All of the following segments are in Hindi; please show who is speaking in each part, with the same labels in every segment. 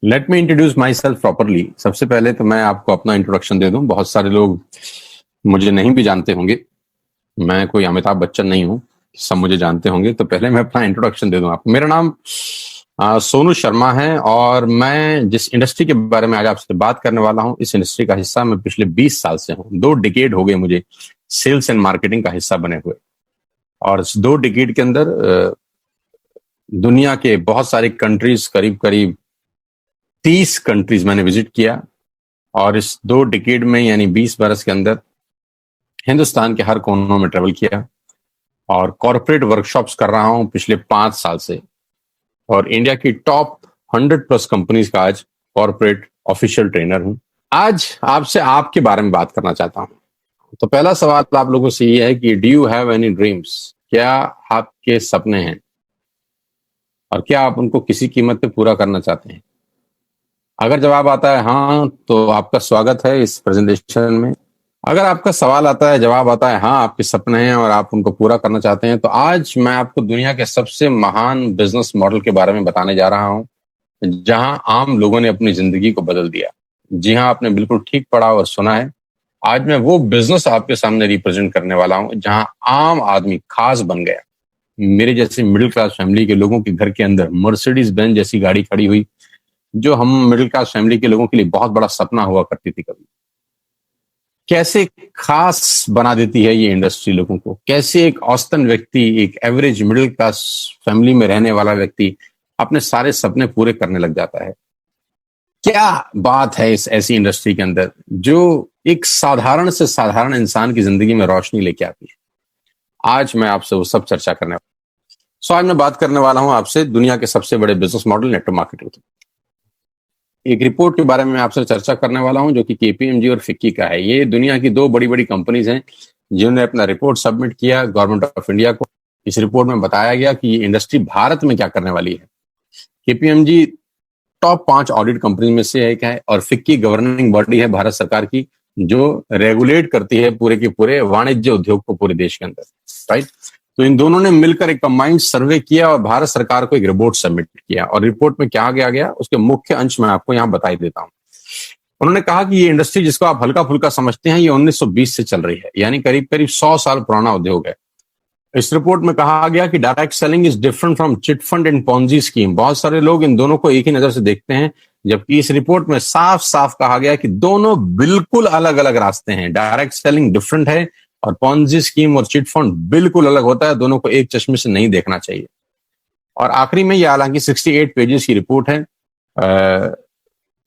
Speaker 1: Let me introduce my self properly. सबसे पहले तो मैं आपको अपना इंट्रोडक्शन दे दूं। बहुत सारे लोग मुझे नहीं भी जानते होंगे। मैं कोई अमिताभ बच्चन नहीं हूं, सब मुझे जानते होंगे। तो पहले मैं अपना इंट्रोडक्शन दे दूं आपको। मेरा नाम सोनू शर्मा है और मैं जिस इंडस्ट्री के बारे में आज आपसे बात करने वाला हूं, इस इंडस्ट्री का हिस्सा मैं पिछले 20 साल से हूं। 2 डिकेड हो गए मुझे सेल्स एंड मार्केटिंग का हिस्सा बने हुए। और इस 2 डिकेड के अंदर दुनिया के बहुत सारी कंट्रीज, करीब करीब 30 कंट्रीज मैंने विजिट किया। और इस 2 डिकेड में यानी 20 बरस के अंदर हिंदुस्तान के हर कोनों में ट्रेवल किया और कॉर्पोरेट वर्कशॉप्स कर रहा हूं पिछले 5 साल से। और इंडिया की टॉप 100 प्लस कंपनीज का आज कॉर्पोरेट ऑफिशियल ट्रेनर हूं। आज आपसे आपके बारे में बात करना चाहता हूं। तो पहला सवाल आप लोगों से ये है कि do you have any dreams? क्या आपके सपने हैं और क्या आप उनको किसी कीमत पे पूरा करना चाहते हैं? अगर जवाब आता है हाँ, तो आपका स्वागत है इस प्रेजेंटेशन में। अगर आपका सवाल आता है, जवाब आता है हाँ, आपके सपने हैं और आप उनको पूरा करना चाहते हैं, तो आज मैं आपको दुनिया के सबसे महान बिजनेस मॉडल के बारे में बताने जा रहा हूं, जहां आम लोगों ने अपनी जिंदगी को बदल दिया। जी हाँ, आपने बिल्कुल ठीक पढ़ा और सुना है। आज मैं वो बिजनेस आपके सामने रिप्रेजेंट करने वाला हूं जहां आम आदमी खास बन गया। मेरे जैसे मिडिल क्लास फैमिली के लोगों के घर के अंदर मर्सिडीज बेंज जैसी गाड़ी खड़ी हुई, जो हम मिडिल क्लास फैमिली के लोगों के लिए बहुत बड़ा सपना हुआ करती थी कभी। कैसे खास बना देती है ये इंडस्ट्री लोगों को। कैसे एक औसतन व्यक्ति, एक एवरेज मिडिल क्लास फैमिली में रहने वाला व्यक्ति अपने सारे सपने पूरे करने लग जाता है। क्या बात है इस ऐसी इंडस्ट्री के अंदर जो एक साधारण से साधारण इंसान की जिंदगी में रोशनी लेके आती है। आज मैं आपसे वो सब चर्चा करने वाला हूं। आज मैं बात करने वाला हूं आपसे दुनिया के सबसे बड़े बिजनेस मॉडल नेटवर्क मार्केटिंग। एक रिपोर्ट के बारे में आपसे चर्चा करने वाला हूं जो कि केपीएमजी और फिक्की का है। ये दुनिया की 2 बड़ी बड़ी कंपनीज हैं जिन्होंने अपना रिपोर्ट सबमिट किया गवर्नमेंट ऑफ इंडिया को। इस रिपोर्ट में बताया गया कि ये इंडस्ट्री भारत में क्या करने वाली है। केपीएमजी टॉप 5 ऑडिट कंपनी में से एक है और फिक्की गवर्निंग बॉडी है भारत सरकार की, जो रेगुलेट करती है पूरे के पूरे वाणिज्य उद्योग को पूरे देश के अंदर। राइट। तो इन दोनों ने मिलकर एक कंबाइंड सर्वे किया और भारत सरकार को एक रिपोर्ट सबमिट किया। और रिपोर्ट में क्या गया उसके मुख्य अंश मैं आपको यहाँ बता देता हूँ। उन्होंने कहा कि ये इंडस्ट्री जिसको आप हल्का फुल्का समझते हैं, ये 1920 से चल रही है, यानी करीब करीब 100 साल पुराना उद्योग है। इस रिपोर्ट में कहा गया कि direct selling is different from chit fund and Ponzi scheme. बहुत सारे लोग इन दोनों को एक ही नजर से देखते हैं, जबकि इस रिपोर्ट में साफ साफ कहा गया कि दोनों बिल्कुल अलग अलग रास्ते हैं। डायरेक्ट सेलिंग डिफरेंट है और पॉन्जी स्कीम और चिट फंड बिल्कुल अलग होता है। दोनों को एक चश्मे से नहीं देखना चाहिए। और आखिरी में ये हालांकि 68 पेजेस की रिपोर्ट है,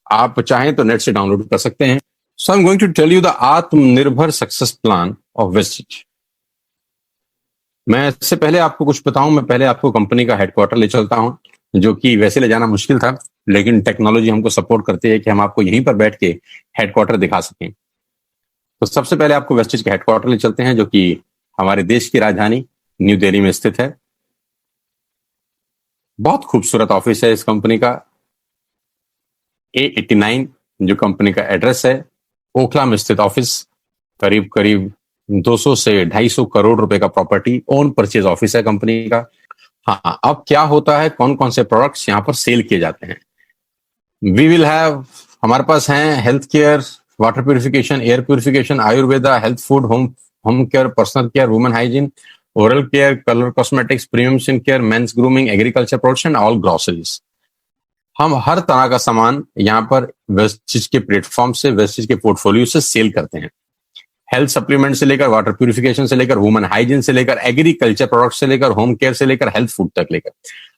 Speaker 1: आप चाहें तो नेट से डाउनलोड कर सकते हैं। So I am going to tell you the आत्मनिर्भर सक्सेस प्लान ऑफ वेस्टिज। मैं इससे पहले आपको कुछ बताऊं, मैं पहले आपको कंपनी का हेडक्वार्टर ले चलता हूं, जो कि वैसे ले जाना मुश्किल था, लेकिन टेक्नोलॉजी हमको सपोर्ट करती है कि हम आपको यहीं पर बैठ के हेडक्वार्टर दिखा सकें। तो सबसे पहले आपको वेस्टिज के हेडक्वार्टर ले चलते हैं, जो कि हमारे देश की राजधानी न्यू दिल्ली में स्थित है। बहुत खूबसूरत ऑफिस है इस कंपनी का। A89 जो कंपनी का एड्रेस है, ओखला में स्थित ऑफिस। करीब करीब 200 से 250 करोड़ रुपए का प्रॉपर्टी ओन परचेज ऑफिस है कंपनी का। हाँ, अब क्या होता है, कौन कौन से प्रोडक्ट्स यहाँ पर सेल किए जाते हैं। वी विल हैव, हमारे पास हैं health care, water purification, air purification, Ayurveda, health food, home care, personal care, women hygiene, oral care, colour cosmetics, premium skin care, mains grooming, agriculture products and all groceries. हम हर तरह का सामान यहाँ पर वेस्टिज के प्लेटफॉर्म से, वेस्टिज के पोर्टफोलियो से सेल करते हैं। हेल्थ सप्लीमेंट से लेकर, वाटर प्यूरिफिकेशन से लेकर, वुमेन हाइजीन से लेकर, एग्रीकल्चर प्रोडक्ट से लेकर, होम केयर से लेकर, हेल्थ फूड तक लेकर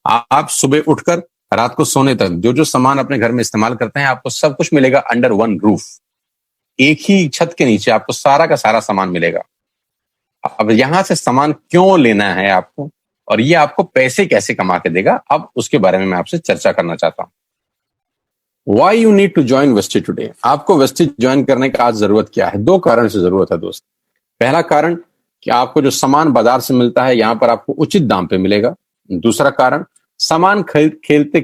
Speaker 1: आप सुबह उठकर रात को सोने तक जो जो सामान अपने घर में इस्तेमाल करते हैं, आपको सब कुछ मिलेगा अंडर वन रूफ। एक ही छत के नीचे आपको सारा का सारा सामान मिलेगा। अब यहां से सामान क्यों लेना है आपको और ये आपको पैसे कैसे कमा के देगा, अब उसके बारे में मैं आपसे चर्चा करना चाहता हूं। Why you need to join Vestige today? आपको वेस्टिज ज्वाइन करने का आज जरूरत क्या है? 2 कारण से जरूरत है दोस्त। पहला कारण कि आपको जो सामान बाजार से मिलता है यहां पर आपको उचित दाम पे मिलेगा। दूसरा कारण, सामान खरीदते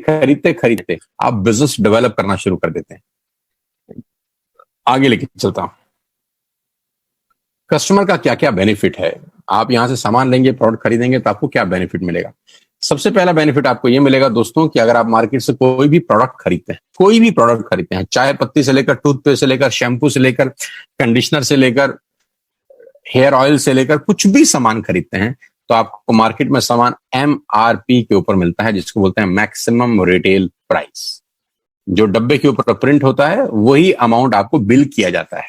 Speaker 1: खरीदते आप बिजनेस डेवलप करना शुरू कर देते हैं। आगे लेके चलता हूं। कस्टमर का क्या क्या बेनिफिट है। आप यहां से सामान लेंगे, प्रोडक्ट खरीदेंगे तो आपको क्या बेनिफिट मिलेगा। सबसे पहला बेनिफिट आपको ये मिलेगा दोस्तों कि अगर आप मार्केट से कोई भी प्रोडक्ट खरीदते हैं, कोई भी प्रोडक्ट खरीदते हैं, चाय पत्ती से लेकर टूथपेस्ट से लेकर शैम्पू से लेकर कंडीशनर से लेकर हेयर ऑयल से लेकर कुछ भी सामान खरीदते हैं, तो आपको मार्केट में सामान MRP के ऊपर मिलता है, जिसको बोलते हैं मैक्सिमम रिटेल प्राइस। जो डब्बे के ऊपर प्रिंट होता है वही अमाउंट आपको बिल किया जाता है।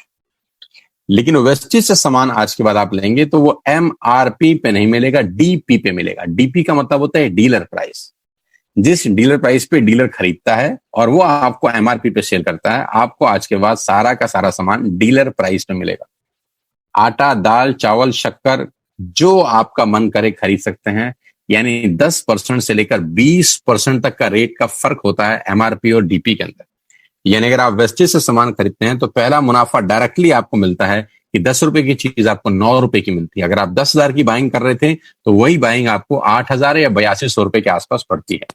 Speaker 1: लेकिन वेस्टेज से सामान आज के बाद आप लेंगे तो वो MRP पे नहीं मिलेगा, DP पे मिलेगा। DP का मतलब होता है डीलर प्राइस। जिस डीलर प्राइस पे डीलर खरीदता है और वो आपको MRP पे सेल करता है, आपको आज के बाद सारा का सारा सामान डीलर प्राइस पे मिलेगा। आटा, दाल, चावल, शक्कर जो आपका मन करे खरीद सकते हैं। यानी 10% से लेकर 20% तक का रेट का फर्क होता है MRP और DP के अंदर। यानी अगर आप वेस्टेज से सामान खरीदते हैं तो पहला मुनाफा डायरेक्टली आपको मिलता है कि 10 रुपए की चीज आपको 9 रुपए की मिलती है। अगर आप 10,000 की बाइंग कर रहे थे तो वही बाइंग आपको 8,000 या 8200 रुपए के आसपास पड़ती है।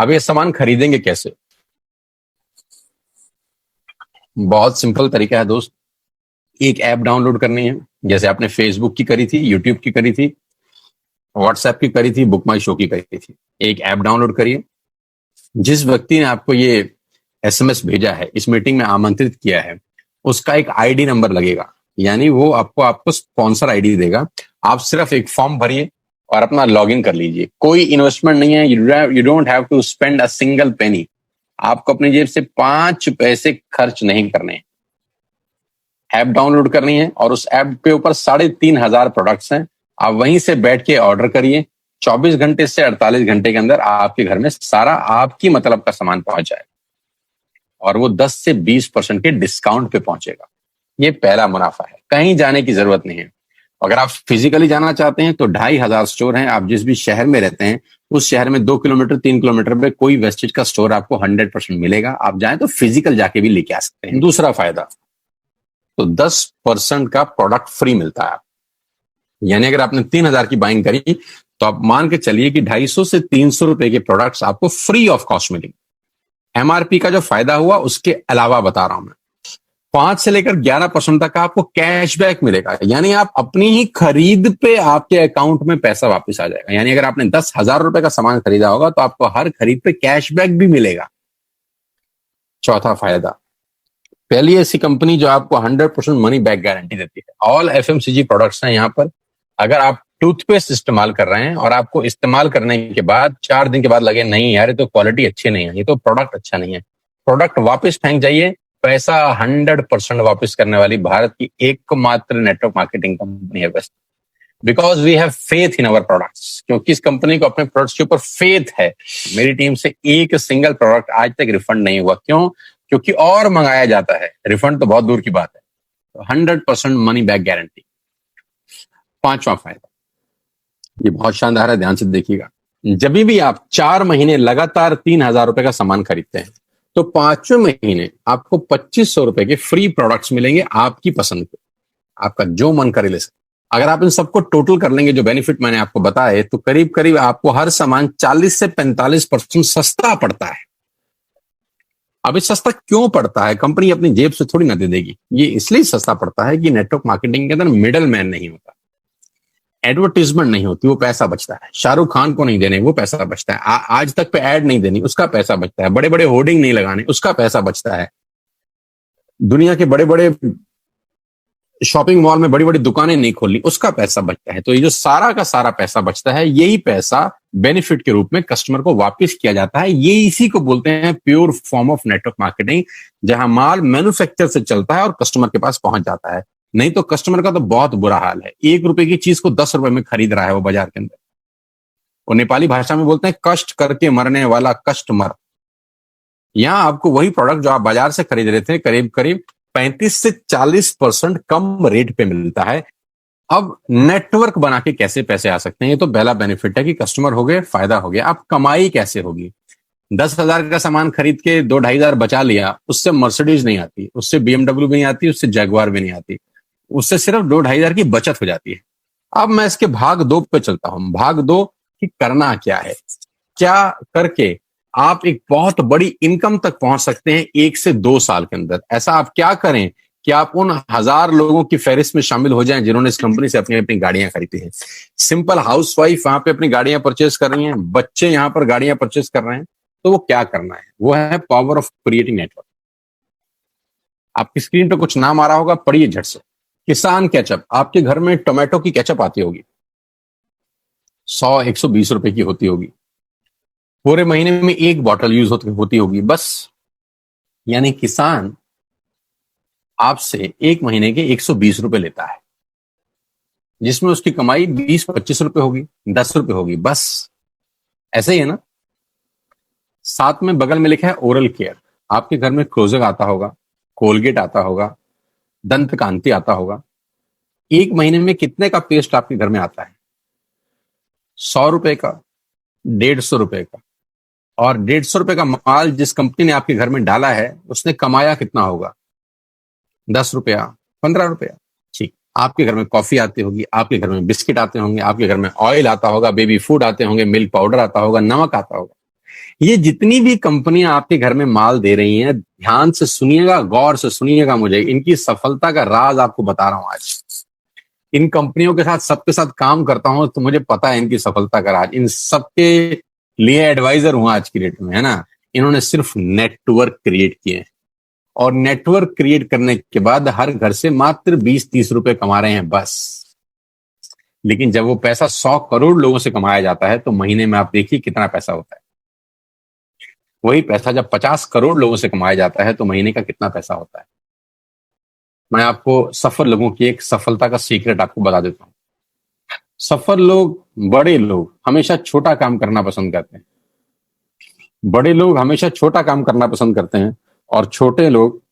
Speaker 1: अब ये सामान खरीदेंगे कैसे? बहुत सिंपल तरीका है दोस्त। एक ऐप डाउनलोड करनी है, जैसे आपने फेसबुक की करी थी, यूट्यूब की करी थी, व्हाट्सएप की करी थी, बुक माई शो की करी थी। एक ऐप डाउनलोड करिए। जिस व्यक्ति ने आपको ये SMS भेजा है, इस मीटिंग में आमंत्रित किया है, उसका एक ID नंबर लगेगा, यानी वो आपको स्पॉन्सर ID देगा। आप सिर्फ एक फॉर्म भरिए और अपना लॉगिन कर लीजिए। कोई इन्वेस्टमेंट नहीं है, you don't have to spend a single penny. आपको अपनी जेब से 5 पैसे खर्च नहीं करने हैं। ऐप डाउनलोड करनी है और उस ऐप के ऊपर 3,500 प्रोडक्ट्स हैं। आप वहीं से बैठ के ऑर्डर करिए। 24 घंटे से 48 घंटे के अंदर आपके घर में सारा आपकी मतलब का सामान पहुंच जाएगा और वो 10 से 20% के डिस्काउंट पे पहुंचेगा। ये पहला मुनाफा है। कहीं जाने की जरूरत नहीं है। अगर आप फिजिकली जाना चाहते हैं तो 2,500 स्टोर हैं। आप जिस भी शहर में रहते हैं उस शहर में 2 किलोमीटर 3 किलोमीटर पे कोई वेस्टेज का स्टोर आपको 100% मिलेगा। आप जाएं तो फिजिकल जाके भी लेके आ सकते हैं। दूसरा फायदा, तो 10% का प्रोडक्ट फ्री मिलता है। यानी अगर आपने 3,000 की बाइंग करी तो आप मान के चलिए कि 250 से 300 रुपए के प्रोडक्ट्स आपको फ्री ऑफ कॉस्ट मिलेंगे। MRP का जो फायदा हुआ उसके अलावा बता रहा हूं मैं, 5 से लेकर 11% तक का आपको कैशबैक मिलेगा। यानी आप अपनी ही खरीद पे आपके अकाउंट में पैसा वापस आ जाएगा। यानी अगर आपने 10,000 रुपए का सामान खरीदा होगा तो आपको हर खरीद पे कैशबैक भी मिलेगा। चौथा फायदा, पहली ऐसी कंपनी जो आपको 100% मनी बैक गारंटी देती है। ऑल FMCG प्रोडक्ट्स हैं यहाँ पर। अगर आप टूथपेस्ट इस्तेमाल कर रहे हैं और आपको इस्तेमाल करने के बाद 4 दिन के बाद लगे नहीं यार ये तो क्वालिटी अच्छी नहीं है, ये तो प्रोडक्ट अच्छा नहीं है, प्रोडक्ट वापस फेंक जाइए। पैसा 100% वापस करने वाली भारत की एकमात्र नेटवर्क मार्केटिंग कंपनी है best. Because we have faith in our products. क्योंकि इस कंपनी को अपने प्रोडक्ट्स के ऊपर फेथ है। मेरी टीम से एक सिंगल प्रोडक्ट आज तक रिफंड नहीं हुआ। क्यों? क्योंकि और मंगाया जाता है, रिफंड तो बहुत दूर की बात है। तो 100% मनी बैक गारंटी। पांचवा फायदा, ये बहुत शानदार है, ध्यान से देखिएगा। जब भी आप 4 महीने लगातार 3,000 रुपए का सामान खरीदते हैं तो 5वें महीने आपको 2,500 रुपए के फ्री प्रोडक्ट्स मिलेंगे आपकी पसंद के। आपका जो मन करे ले सकते। अगर आप इन सबको टोटल कर लेंगे, जो बेनिफिट मैंने आपको बताए, तो करीब करीब आपको हर सामान 40 से 45% सस्ता पड़ता है। अब ये सस्ता क्यों पड़ता है? कंपनी अपनी जेब से थोड़ी ना दे देगी। ये इसलिए सस्ता पड़ता है कि नेटवर्क मार्केटिंग के अंदर मिडल मैन नहीं होता, एडवर्टीजमेंट नहीं होती, वो पैसा बचता है। शाहरुख खान को नहीं देने, वो पैसा बचता है। आज तक पे ऐड नहीं देनी, उसका पैसा बचता है। बड़े बड़े होर्डिंग नहीं लगाने, उसका पैसा बचता है। दुनिया के बड़े बड़े शॉपिंग मॉल में बड़ी बड़ी दुकानें नहीं खोलनी, उसका पैसा बचता है। तो ये जो सारा का सारा पैसा बचता है, यही पैसा बेनिफिट के रूप में कस्टमर को वापस किया जाता है। ये इसी को बोलते हैं pure form of network marketing, जहां माल मैन्युफैक्चर से चलता है और कस्टमर के पास पहुंच जाता है। नहीं तो कस्टमर का तो बहुत बुरा हाल है। 1 रुपए की चीज को 10 रुपए में खरीद रहा है वो बाजार के अंदर। वो नेपाली भाषा में बोलते हैं कष्ट करके मरने वाला कस्टमर। यहां आपको वही प्रोडक्ट जो आप बाजार से खरीद रहे थे करीब करीब 35 से 40% कम रेट पे मिलता है। अब नेटवर्क बना के कैसे पैसे आ सकते हैं? ये तो पहला बेनिफिट है कि कस्टमर हो गए, फायदा हो गया। अब कमाई कैसे होगी? 10,000 का सामान खरीद के 2-2,500 बचा लिया, उससे मर्सिडीज नहीं आती, उससे BMW भी नहीं आती, उससे जगुआर भी नहीं आती, उससे सिर्फ 2-2,500 की बचत हो जाती है। अब मैं इसके भाग 2 पे चलता हूं। भाग 2 कि करना क्या है, क्या करके आप एक बहुत बड़ी इनकम तक पहुंच सकते हैं 1 से 2 साल के अंदर। ऐसा आप क्या करें कि आप उन 1000 लोगों की फहरिस्त में शामिल हो जाएं जिन्होंने इस कंपनी से अपनी अपनी गाड़ियां खरीदी हैं। सिंपल हाउसवाइफ वहां पे अपनी गाड़ियां परचेज कर रही हैं, बच्चे यहां पर गाड़ियां परचेज कर रहे हैं, तो वो क्या करना है? वो है पावर ऑफ क्रिएटिंग नेटवर्क। आपकी स्क्रीन पे कुछ नाम आ रहा होगा, पढ़िए झट से। किसान केचप, आपके घर में टोमेटो की केचप आती होगी, 100-120 रुपए की होती होगी, पूरे महीने में एक बॉटल यूज होती होगी बस। यानी किसान आपसे एक महीने के 120 रुपए लेता है, जिसमें उसकी कमाई 20-25 रुपए होगी, 10 रुपए होगी बस। ऐसे ही है ना। साथ में बगल में लिखा है ओरल केयर। आपके घर में क्लोजर आता होगा, कोलगेट आता होगा, दंत कांति आता होगा। एक महीने में कितने का पेस्ट आपके घर में आता है? 100 रुपए का, 150 रुपए का। और 150 रुपए का माल जिस कंपनी ने आपके घर में डाला है, उसने कमाया कितना होगा? 10 रुपया, 15 रुपया। ठीक। आपके घर में कॉफी आती होगी, आपके घर में बिस्किट आते होंगे, आपके घर में ऑयल आता होगा, बेबी फूड आते होंगे, मिल्क पाउडर आता होगा, नमक आता होगा। ये जितनी भी कंपनियां आपके घर में माल दे रही हैं, ध्यान से सुनिएगा, गौर से सुनिएगा, मुझे इनकी सफलता का राज आपको बता रहा हूं आज। इन कंपनियों के साथ, सबके साथ काम करता हूं, तो मुझे पता है इनकी सफलता का राज। इन सबके लिए एडवाइजर हूं आज की डेट में, है ना। इन्होंने सिर्फ नेटवर्क क्रिएट किए हैं, और नेटवर्क क्रिएट करने के बाद हर घर से मात्र 20-30 रुपए कमा रहे हैं बस। लेकिन जब वो पैसा 100 करोड़ लोगों से कमाया जाता है, तो महीने में आप देखिए कितना पैसा होता है। वही पैसा जब 50 करोड़ लोगों से कमाया जाता है, तो महीने का कितना पैसा होता है। मैं आपको सफल लोगों की एक सफलता का सीक्रेट आपको बता देता हूं। सफल लोग, बड़े लोग हमेशा छोटा काम करना पसंद करते हैं। बड़े लोग हमेशा छोटा काम करना पसंद करते हैं, और छोटे लोग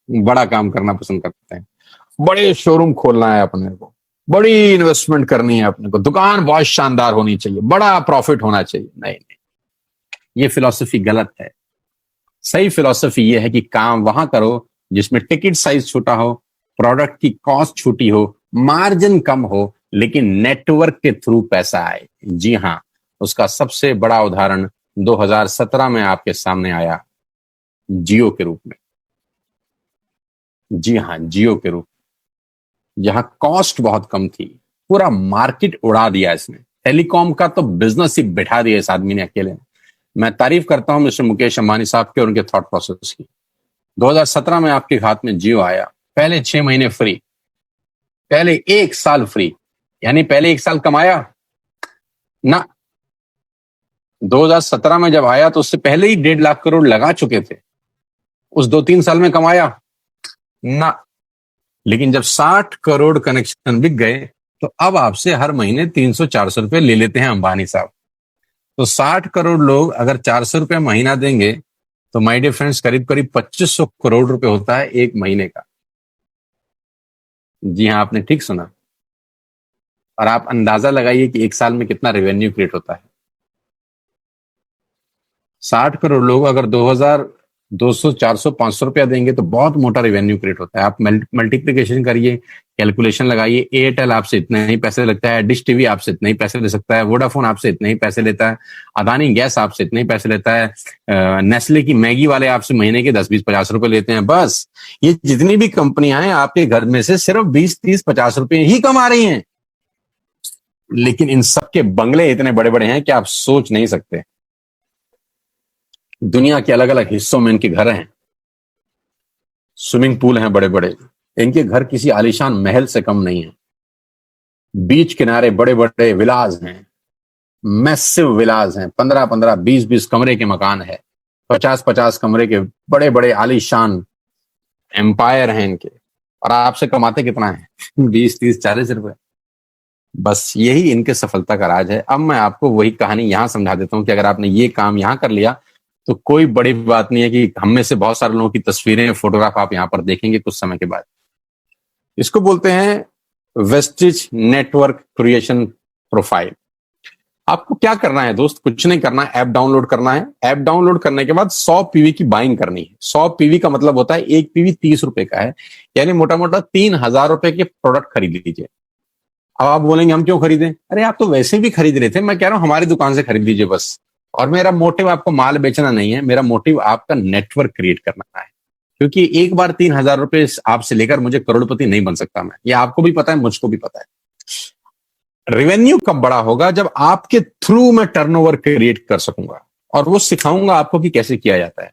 Speaker 1: बड़ा काम करना पसंद करते हैं। बड़े शोरूम खोलना है अपने को, बड़ी इन्वेस्टमेंट करनी है अपने को, दुकान बहुत शानदार होनी चाहिए, बड़ा प्रॉफिट होना चाहिए। नहीं नहीं, ये फिलॉसफी गलत है। सही फिलॉसफी ये है कि काम वहां करो जिसमें टिकट साइज छोटा हो, प्रोडक्ट की कॉस्ट छोटी हो, मार्जिन कम हो, लेकिन नेटवर्क के थ्रू पैसा आए। जी हाँ, उसका सबसे बड़ा उदाहरण 2017 में आपके सामने आया, जियो के रूप में। जी हाँ, जियो के रूप में, जहां कॉस्ट बहुत कम थी, पूरा मार्केट उड़ा दिया इसने। टेलीकॉम का तो बिजनेस ही बैठा दिया इस आदमी ने अकेले ने। मैं तारीफ करता हूं मिस्टर मुकेश अंबानी साहब के और उनके थॉट प्रोसेस की। 2017 में आपके हाथ में जियो आया, पहले 6 महीने फ्री, पहले 1 साल फ्री। यानी पहले 1 साल कमाया ना। 2017 में जब आया तो उससे पहले ही 1.5 लाख करोड़ लगा चुके थे। उस 2-3 साल में कमाया ना। लेकिन जब 60 करोड़ कनेक्शन बिक गए, तो अब आपसे हर महीने 300-400 रुपए ले लेते हैं अंबानी साहब। तो 60 करोड़ लोग अगर 400 रुपए महीना देंगे, तो माय डियर फ्रेंड्स, करीब करीब 2500 करोड़ रुपए होता है एक महीने का। जी हाँ, आपने ठीक सुना। और आप अंदाजा लगाइए कि 1 साल में कितना रेवेन्यू क्रिएट होता है। 60 करोड़ लोग अगर 2000, 200, 400, 500 रुपया देंगे, तो बहुत मोटा रेवेन्यू क्रिएट होता है। आप मल्टीप्लिकेशन करिए, कैलकुलेशन लगाइए। एयरटेल आपसे इतने ही पैसे लगता है, डिश टीवी आपसे इतने ही पैसे ले सकता है, वोडाफोन आपसे इतने ही पैसे लेता है, अदानी गैस आपसे इतने ही पैसे लेता है, नेस्ले की मैगी वाले आपसे महीने के 10, 20, 50 रुपए लेते हैं बस। ये जितनी भी कंपनियां हैं, आपके घर में से सिर्फ 20, 30, 50 रुपए ही कमा रही हैं। लेकिन इन सबके बंगले इतने बड़े बड़े हैं कि आप सोच नहीं सकते। दुनिया के अलग अलग हिस्सों में इनके घर हैं, स्विमिंग पूल हैं बड़े बड़े। इनके घर किसी आलीशान महल से कम नहीं है। बीच किनारे बड़े बड़े विलाज हैं, मैसिव विलाज हैं, 15-15, 20-20 कमरे के मकान है, 50-50 कमरे के बड़े बड़े आलीशान एम्पायर हैं इनके। और आपसे कमाते कितना है? 20, 30, 40 रुपए। बस यही इनके सफलता का राज है। अब मैं आपको वही कहानी यहां समझा देता हूं कि अगर आपने ये काम यहां कर लिया, तो कोई बड़ी बात नहीं है कि हम में से बहुत सारे लोगों की तस्वीरें, फोटोग्राफ आप यहां पर देखेंगे कुछ समय के बाद। इसको बोलते हैं वेस्टिज नेटवर्क क्रिएशन प्रोफाइल। आपको क्या करना है दोस्त? कुछ नहीं करना है, ऐप डाउनलोड करना है। ऐप डाउनलोड करने के बाद 100 पीवी की बाइंग करनी है। 100 पीवी का मतलब होता है एक पीवी 30 रुपए का है, यानी मोटा मोटा 3000 रुपए के प्रोडक्ट खरीद लीजिए। अब आप बोलेंगे हम क्यों खरीदें? अरे आप तो वैसे भी खरीद रहे थे, मैं कह रहा हूं हमारी दुकान से खरीद लीजिए बस। और मेरा मोटिव आपको माल बेचना नहीं है, मेरा मोटिव आपका नेटवर्क क्रिएट करना है। क्योंकि एक बार 3,000 रुपए आपसे लेकर मुझे करोड़पति नहीं बन सकता मैं, ये आपको भी पता है, मुझको भी पता है। रेवेन्यू कब बड़ा होगा? जब आपके थ्रू मैं टर्नओवर क्रिएट कर सकूंगा, और वो सिखाऊंगा आपको कि कैसे किया जाता है।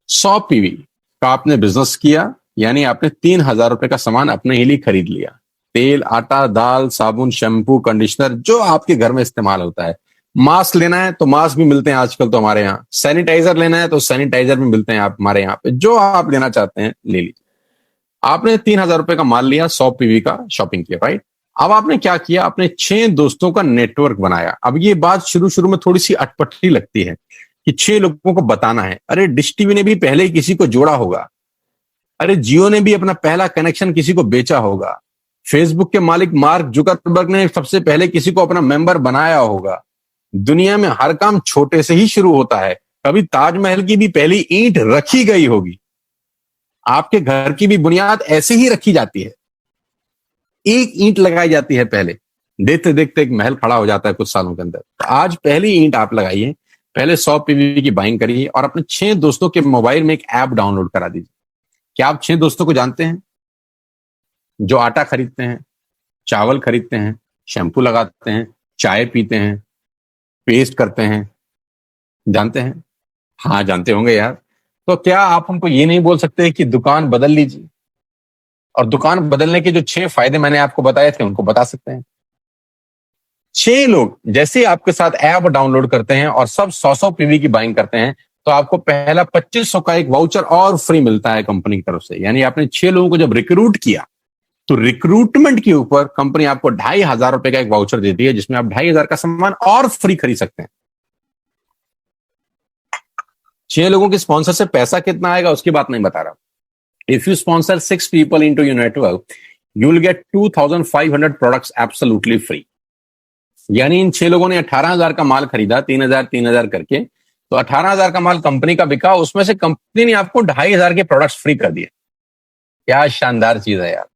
Speaker 1: 100 पीवी का आपने बिजनेस किया, यानी आपने 3,000 रुपए का सामान अपने ही लिए खरीद लिया। तेल, आटा, दाल, साबुन, शैम्पू, कंडीशनर, जो आपके घर में इस्तेमाल होता है। मास्क लेना है तो मास्क भी मिलते हैं आजकल तो हमारे यहाँ। सैनिटाइजर लेना है तो सैनिटाइजर भी मिलते हैं आप हमारे यहाँ पे। जो आप लेना चाहते हैं ले लीजिए। आपने 3,000 रुपए का माल लिया, 100 पीवी का शॉपिंग किया, राइट? अब आपने क्या किया? आपने 6 दोस्तों का नेटवर्क बनाया। अब ये बात शुरू शुरू में थोड़ी सी अटपटी लगती है कि 6 लोगों को बताना है। अरे डिश टीवी ने भी पहले ही किसी को जोड़ा होगा। अरे जियो ने भी अपना पहला कनेक्शन किसी को बेचा होगा। फेसबुक के मालिक मार्क जुकरबर्ग ने सबसे पहले किसी को अपना मेंबर बनाया होगा। दुनिया में हर काम छोटे से ही शुरू होता है। कभी ताजमहल की भी पहली ईंट रखी गई होगी। आपके घर की भी बुनियाद ऐसे ही रखी जाती है। एक ईंट लगाई जाती है पहले, देखते देखते एक महल खड़ा हो जाता है कुछ सालों के अंदर। आज पहली ईंट आप लगाइए, पहले 100 पीवी की बाइंग करिए और अपने 6 दोस्तों के मोबाइल में एक ऐप डाउनलोड करा दीजिए। क्या आप 6 दोस्तों को जानते हैं? जो आटा खरीदते हैं, चावल खरीदते हैं, शैम्पू लगाते हैं, चाय पीते हैं, पेस्ट करते हैं, जानते हैं? हाँ जानते होंगे यार। तो क्या आप हमको ये नहीं बोल सकते कि दुकान बदल लीजिए? और दुकान बदलने के जो 6 फायदे मैंने आपको बताए थे उनको बता सकते हैं। 6 लोग जैसे ही आपके साथ ऐप डाउनलोड करते हैं और सब 100 पीवी की बाइंग करते हैं, तो आपको पहला 2500 का एक वाउचर और फ्री मिलता है कंपनी की तरफ से। यानी आपने 6 लोगों को जब रिक्रूट किया, तो रिक्रूटमेंट के ऊपर कंपनी आपको 2,500 रुपए का एक वाउचर देती है, जिसमें आप 2,500 का सामान और फ्री खरीद सकते हैं। 6 लोगों के स्पॉन्सर से पैसा कितना आएगा उसकी बात नहीं बता रहा। If you sponsor 6 people into your network, you will get 2,500 products absolutely free. यानी इन 6 लोगों ने 18,000 का माल खरीदा, 3,000 करके, तो 18,000 का माल कंपनी का बिका, उसमें से कंपनी ने आपको 2,500 के प्रोडक्ट्स फ्री कर दिए। क्या शानदार चीज है यार,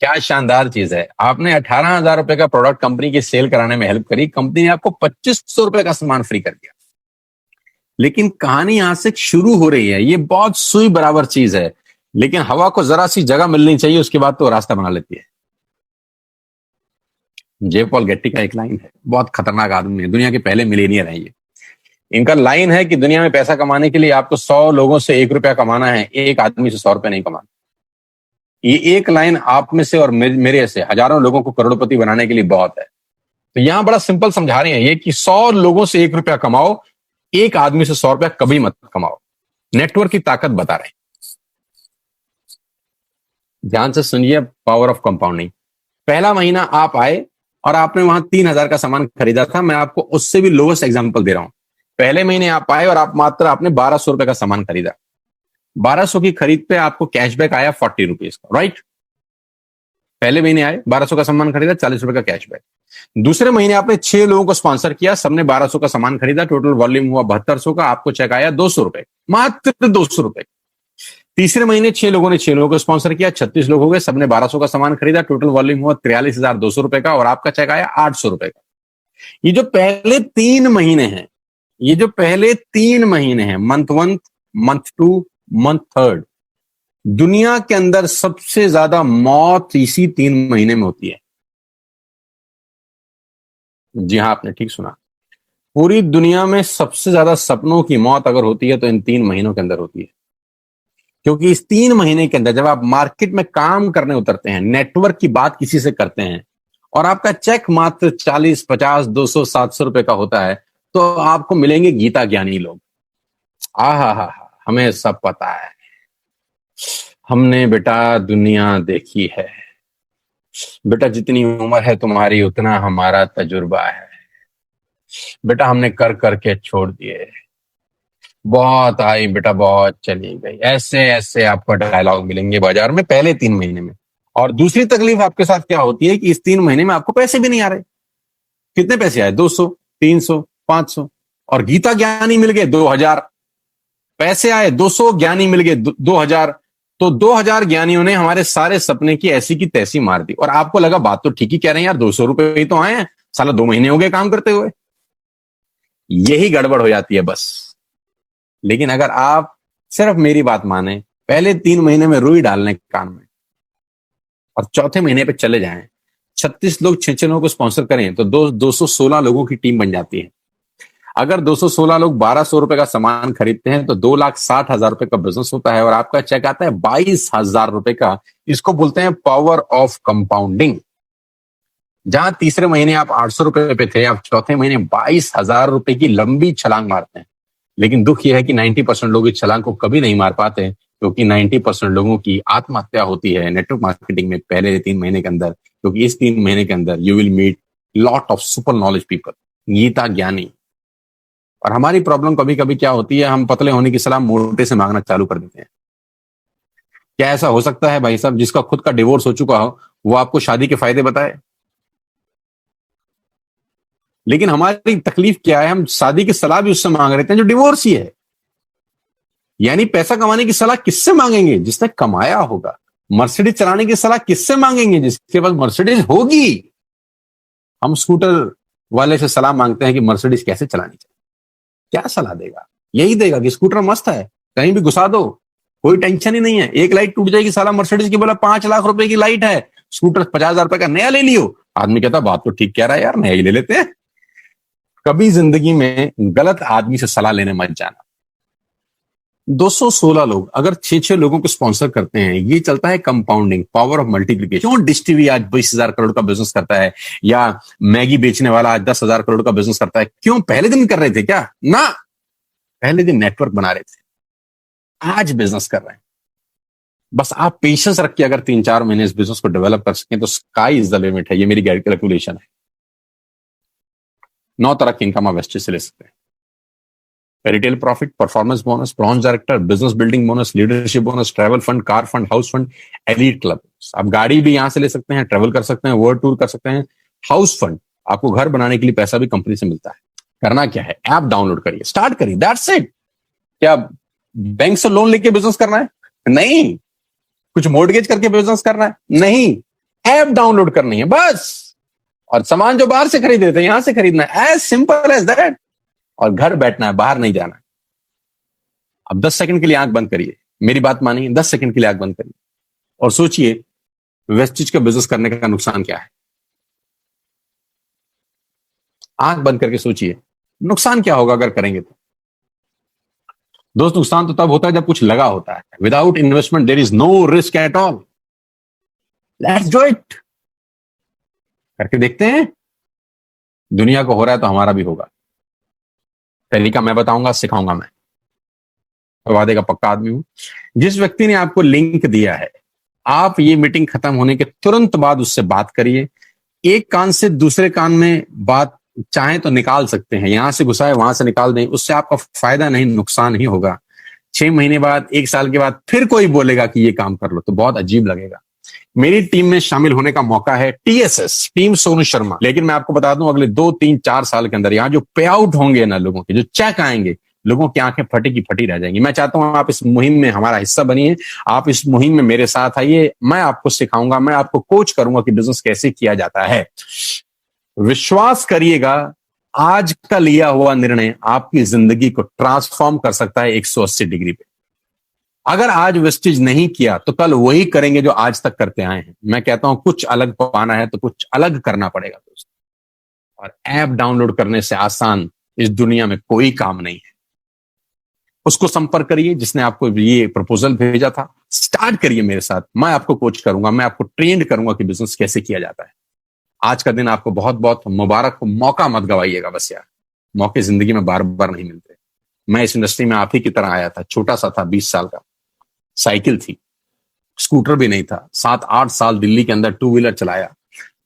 Speaker 1: क्या शानदार चीज है। आपने 18,000 रुपए का प्रोडक्ट कंपनी की सेल कराने में हेल्प करी, कंपनी ने आपको 2,500 रुपए का सामान फ्री कर दिया। लेकिन कहानी यहां से शुरू हो रही है। ये बहुत सुई बराबर चीज है, लेकिन हवा को जरा सी जगह मिलनी चाहिए, उसके बाद तो रास्ता बना लेती है। जे पॉल गेट्टी का एक लाइन है, बहुत खतरनाक आदमी है, दुनिया के पहले मिलेनियर है ये। इनका लाइन है कि दुनिया में पैसा कमाने के लिए आपको 100 लोगों से 1 रुपया कमाना है, एक आदमी से 100 रुपया नहीं कमाना। ये एक लाइन आप में से और मेरे से हजारों लोगों को करोड़पति बनाने के लिए बहुत है। तो यहां बड़ा सिंपल समझा रहे हैं ये कि 100 लोगों से 1 रुपया कमाओ, एक आदमी से 100 रुपया कभी मत कमाओ। नेटवर्क की ताकत बता रहे हैं। ध्यान से सुनिए, पावर ऑफ कंपाउंडिंग। पहला महीना आप आए और आपने वहां 3,000 का सामान खरीदा था। मैं आपको उससे भी लोवेस्ट एग्जांपल दे रहा हूं। पहले महीने आप आए और आप मात्र आपने 1,200 रुपए का सामान खरीदा। 1,200 की खरीद पे आपको कैशबैक आया 40 रुपीज का, राइट? पहले महीने आए, 1,200 का सामान खरीदा, 40 रुपए का कैशबैक। दूसरे महीने आपने 6 लोगों को स्पॉन्सर किया, सबने 1,200 का सामान खरीदा, टोटल वॉल्यूम हुआ 7,200 का, आपको चेक आया 200 रुपए, मात्र 200 रुपए। तीसरे महीने 6 लोगों ने 6 लोगों को स्पॉन्सर किया, 36 लोग हो गए, सबने 1,200 का सामान खरीदा, टोटल वॉल्यूम हुआ 43,200 रुपए का, और आपका चेक आया 800 रुपए का। ये जो पहले 3 महीने हैं, ये जो पहले 3 महीने हैं, मंथ 1, मंथ 2, मंथ 3, दुनिया के अंदर सबसे ज्यादा मौत इसी 3 महीने में होती है। जी हां, आपने ठीक सुना। पूरी दुनिया में सबसे ज्यादा सपनों की मौत अगर होती है तो इन 3 महीनों के अंदर होती है। क्योंकि इस 3 महीने के अंदर जब आप मार्केट में काम करने उतरते हैं, नेटवर्क की बात किसी से करते हैं, और आपका चेक मात्र 40, 50, 200, 700 रुपए का होता है, तो आपको मिलेंगे गीता ज्ञानी लोग। हा, हमें सब पता है, हमने बेटा दुनिया देखी है, बेटा जितनी उम्र है तुम्हारी उतना हमारा तजुर्बा है, बेटा हमने कर करके छोड़ दिए, बहुत आई बेटा बहुत चली गई। ऐसे ऐसे आपको डायलॉग मिलेंगे बाजार में पहले 3 महीने में। और दूसरी तकलीफ आपके साथ क्या होती है कि इस 3 महीने में आपको पैसे भी नहीं आ रहे। कितने पैसे आए? 200, 300, 500, और गीता ज्ञानी मिल गए 2,000। पैसे आए 200, ज्ञानी मिल गए 2,000। तो 2,000 ज्ञानियों ने हमारे सारे सपने की ऐसी की तैसी मार दी। और आपको लगा बात तो ठीक ही कह रहे हैं यार, 200 रुपए ही तो आए हैं, साला 2 महीने हो गए काम करते हुए। यही गड़बड़ हो जाती है बस। लेकिन अगर आप सिर्फ मेरी बात माने, पहले 3 महीने में रुई डालने कान में, और चौथे महीने पे चले जाएं, 36 लोग 6 लोगों को स्पॉन्सर करें तो 216 लोगों की टीम बन जाती है। अगर 216 लोग 1200 रुपए का सामान खरीदते हैं तो 2,60,000 रुपए का बिजनेस होता है, और आपका चेक आता है 22,000 रुपए का। इसको बोलते हैं पावर ऑफ कंपाउंडिंग। जहां तीसरे महीने आप 800 रुपए पे थे, आप चौथे महीने 22,000 रुपए की लंबी छलांग मारते हैं। लेकिन दुख यह है कि 90% लोग इस छलांग को कभी नहीं मार पाते, क्योंकि 90% लोगों की आत्महत्या होती है नेटवर्क मार्केटिंग में पहले 3 महीने के अंदर। क्योंकि इस 3 महीने के अंदर you will meet lot of super knowledge people, Gita ज्ञानी। और हमारी प्रॉब्लम कभी कभी क्या होती है, हम पतले होने की सलाह मोटे से मांगना चालू कर देते हैं। क्या ऐसा हो सकता है भाई साहब, जिसका खुद का डिवोर्स हो चुका हो वो आपको शादी के फायदे बताए? लेकिन हमारी तकलीफ क्या है, हम शादी की सलाह भी उससे मांग रहे थे जो डिवोर्स ही है। यानी पैसा कमाने की सलाह किससे मांगेंगे? जिसने कमाया होगा। मर्सिडीज चलाने की सलाह किससे मांगेंगे? जिसके पास मर्सिडीज होगी। हम स्कूटर वाले से सलाह मांगते हैं कि मर्सिडीज कैसे चलानी चाहिए। क्या सलाह देगा? यही देगा कि स्कूटर मस्त है, कहीं भी घुसा दो, कोई टेंशन ही नहीं है। एक लाइट टूट जाएगी, साला मर्सिडीज की बोला 5 लाख रुपए की लाइट है, स्कूटर 50,000 रुपए का नया ले लियो। आदमी कहता बात तो ठीक कह रहा है यार, नया ही ले लेते हैं। कभी जिंदगी में गलत आदमी से सलाह लेने मत जाना। 216 लोग अगर 6 लोगों को स्पॉन्सर करते हैं, ये चलता है कंपाउंडिंग, पावर ऑफ मल्टीप्लिकेशन। क्यों डिश टीवी आज 20,000 करोड़ का बिजनेस करता है, या मैगी बेचने वाला आज 10,000 करोड़ का बिजनेस करता है? क्यों? पहले दिन कर रहे थे क्या? ना, पहले दिन नेटवर्क बना रहे थे, आज बिजनेस कर रहे हैं। बस आप पेशेंस रख के अगर 3-4 महीने इस बिजनेस को डेवलप कर सकें तो स्काई इज द लिमिट है। ये मेरी कैलकुलेशन है। 9 तरह की इनकम आप वेस्टेज से ले सकते हैं। Retail profit, performance bonus, bronze director, business building bonus, leadership bonus, travel fund, car fund, house fund, elite club. आप गाड़ी भी यहां से ले सकते हैं, ट्रैवल कर सकते हैं, वर्ल्ड टूर कर सकते हैं। हाउस फंड, आपको घर बनाने के लिए पैसा भी कंपनी से मिलता है। करना क्या है, ऐप डाउनलोड करिए, स्टार्ट करिए, दैट्स इट। क्या बैंक से लोन लेके बिजनेस करना है? नहीं। कुछ मोर्टगेज करके बिजनेस करना है? नहीं। ऐप डाउनलोड करनी है बस, और सामान जो बाहर से खरीदे थे यहां से खरीदना है, एज सिंपल एज दैट। और घर बैठना है, बाहर नहीं जाना है। अब 10 सेकंड के लिए आंख बंद करिए, मेरी बात मानिए, 10 सेकंड के लिए आंख बंद करिए और सोचिए वेस्टेज का बिजनेस करने का नुकसान क्या है। आंख बंद करके सोचिए नुकसान क्या होगा अगर करेंगे तो। दोस्त, नुकसान तो तब होता है जब कुछ लगा होता है। Without investment there is no risk at all. Let's do it. करके देखते हैं, दुनिया को हो रहा है तो हमारा भी होगा। तरीका मैं बताऊंगा, सिखाऊंगा मैं, वादे का पक्का आदमी हूं। जिस व्यक्ति ने आपको लिंक दिया है, आप ये मीटिंग खत्म होने के तुरंत बाद उससे बात करिए। एक कान से दूसरे कान में बात चाहें तो निकाल सकते हैं, यहां से घुसाए वहां से निकाल दें, उससे आपका फायदा नहीं नुकसान ही होगा। 6 महीने बाद, 1 साल के बाद फिर कोई बोलेगा कि ये काम कर लो तो बहुत अजीब लगेगा। मेरी टीम में शामिल होने का मौका है टीएसएस, टीम सोनू शर्मा। लेकिन मैं आपको बता दूं, अगले 2-3-4 साल के अंदर यहाँ जो पे आउट होंगे ना लोगों के, जो चेक आएंगे, लोगों की आंखें फटी की फटी रह जाएंगी। मैं चाहता हूं आप इस मुहिम में हमारा हिस्सा बनिए, आप इस मुहिम में मेरे साथ आइए। मैं आपको सिखाऊंगा, मैं आपको कोच करूंगा कि बिजनेस कैसे किया जाता है। विश्वास करिएगा, आज का लिया हुआ निर्णय आपकी जिंदगी को ट्रांसफॉर्म कर सकता है 180 डिग्री पे। अगर आज वेस्टेज नहीं किया तो कल वही करेंगे जो आज तक करते आए हैं। मैं कहता हूं कुछ अलग पाना है तो कुछ अलग करना पड़ेगा दोस्त। और ऐप डाउनलोड करने से आसान इस दुनिया में कोई काम नहीं है। उसको संपर्क करिए जिसने आपको ये प्रपोजल भेजा था। स्टार्ट करिए मेरे साथ, मैं आपको कोच करूंगा, मैं आपको ट्रेंड करूंगा कि बिजनेस कैसे किया जाता है। आज का दिन आपको बहुत बहुत मुबारक हो। मौका मत गवाइएगा बस यार, मौके जिंदगी में बार बार नहीं मिलते। मैं इस इंडस्ट्री में आप ही की तरह आया था, छोटा सा था, 20 साल का, साइकिल थी, स्कूटर भी नहीं था। 7-8 साल दिल्ली के अंदर 2 व्हीलर चलाया,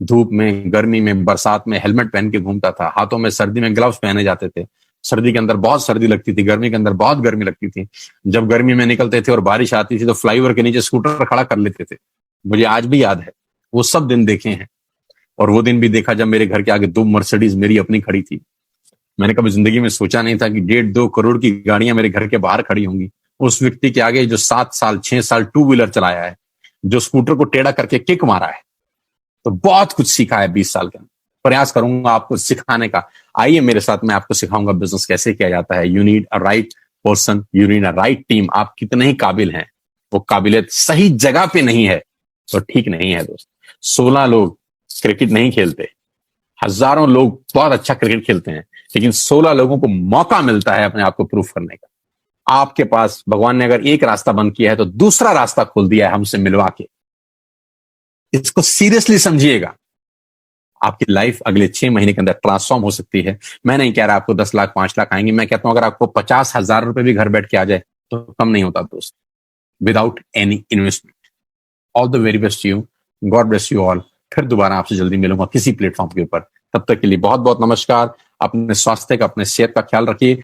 Speaker 1: धूप में, गर्मी में, बरसात में हेलमेट पहन के घूमता था, हाथों में सर्दी में ग्लव्स पहने जाते थे। सर्दी के अंदर बहुत सर्दी लगती थी, गर्मी के अंदर बहुत गर्मी लगती थी। जब गर्मी में निकलते थे और बारिश आती थी तो फ्लाईओवर के नीचे स्कूटर खड़ा कर लेते थे। मुझे आज भी याद है, वो सब दिन देखे हैं। और वो दिन भी देखा जब मेरे घर के आगे 2 मर्सिडीज मेरी अपनी खड़ी थी। मैंने कभी जिंदगी में सोचा नहीं था कि 1.5-2 करोड़ की गाड़ियां मेरे घर के बाहर खड़ी होंगी। उस व्यक्ति के आगे जो 7 साल 6 साल 2 व्हीलर चलाया है, जो स्कूटर को टेढ़ा करके किक मारा है, तो बहुत कुछ सीखा है 20 साल के अंदर। प्रयास करूंगा आपको सिखाने का। आइए मेरे साथ, मैं आपको सिखाऊंगा बिजनेस कैसे किया जाता है। You need a right person, you need a right team. आप कितने ही काबिल हैं, वो काबिलियत सही जगह पे नहीं है तो ठीक नहीं है दोस्त। 16 लोग क्रिकेट नहीं खेलते, हजारों लोग बहुत अच्छा क्रिकेट खेलते हैं, लेकिन 16 लोगों को मौका मिलता है अपने आप को प्रूफ करने का। आपके पास भगवान ने अगर एक रास्ता बंद किया है तो दूसरा रास्ता खोल दिया है हमसे मिलवा के। इसको सीरियसली समझिएगा। आपकी लाइफ अगले 6 महीने के अंदर ट्रांसफॉर्म हो सकती है। मैं नहीं कह रहा आपको 10 लाख 5 लाख आएंगे, मैं कहता हूं अगर आपको 50,000 रुपए भी घर बैठ के आ जाए तो कम नहीं होता दोस्त, without any investment. All the very best you, God bless you all. फिर दोबारा आपसे जल्दी मिलूंगा किसी प्लेटफॉर्म के ऊपर। तब तक के लिए बहुत बहुत नमस्कार। अपने स्वास्थ्य का, अपने सेहत का ख्याल रखिए।